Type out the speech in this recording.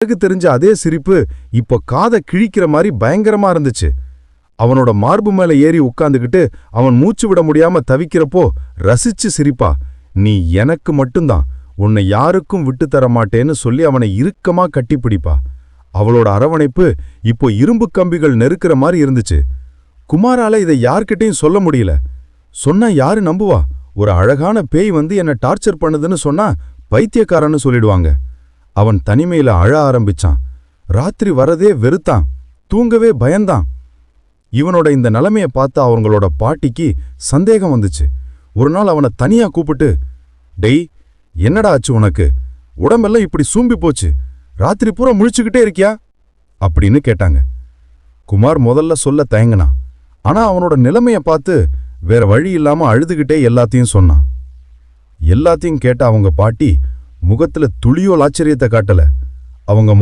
பிறகு தெரிஞ்ச அதே சிரிப்பு இப்போ காதை கிழிக்கிற மாதிரி பயங்கரமா இருந்துச்சு. அவனோட மார்பு மேல ஏறி உட்கார்ந்துகிட்டு அவன் மூச்சு விட முடியாம தவிக்கிறப்போ ரசிச்சு சிரிப்பா. நீ எனக்கு மட்டும்தான், உன்னை யாருக்கும் விட்டு தர மாட்டேன்னு சொல்லி அவனை இறுக்கமா கட்டிப்பிடிப்பா. அவளோட அரவணைப்பு இப்போ இரும்பு கம்பிகள் நெருக்கிற மாதிரி இருந்துச்சு. குமாரால இதை யார்கிட்டையும் சொல்ல முடியல. சொன்னா யாரு நம்புவா? ஒரு அழகான பேய் வந்து என்ன டார்ச்சர் பண்ணுதுன்னு சொன்னா பைத்தியக்காரன்னு சொல்லிடுவாங்க. அவன் தனிமையில அழ ஆரம்பிச்சான். ராத்திரி வரதே வெறுத்தான், தூங்கவே பயந்தான். இவனோட இந்த நிலைமைய பார்த்து அவங்களோட பாட்டிக்கு சந்தேகம் வந்துச்சு. ஒரு நாள் அவனை தனியா கூப்பிட்டு, டெய், என்னடா ஆச்சு உனக்கு? உடம்பெல்லாம் இப்படி சூம்பி போச்சு, ராத்திரி பூரா முழிச்சுக்கிட்டே இருக்கியா அப்படின்னு கேட்டாங்க. குமார் முதல்ல சொல்ல தயங்கினான். ஆனா அவனோட நிலைமைய பார்த்து வேற வழி இல்லாம அழுதுகிட்டே எல்லாத்தையும் சொன்னான். எல்லாத்தையும் கேட்ட அவங்க பாட்டி முகத்துல துளியோல் ஆச்சரியத்தை காட்டல. அவங்க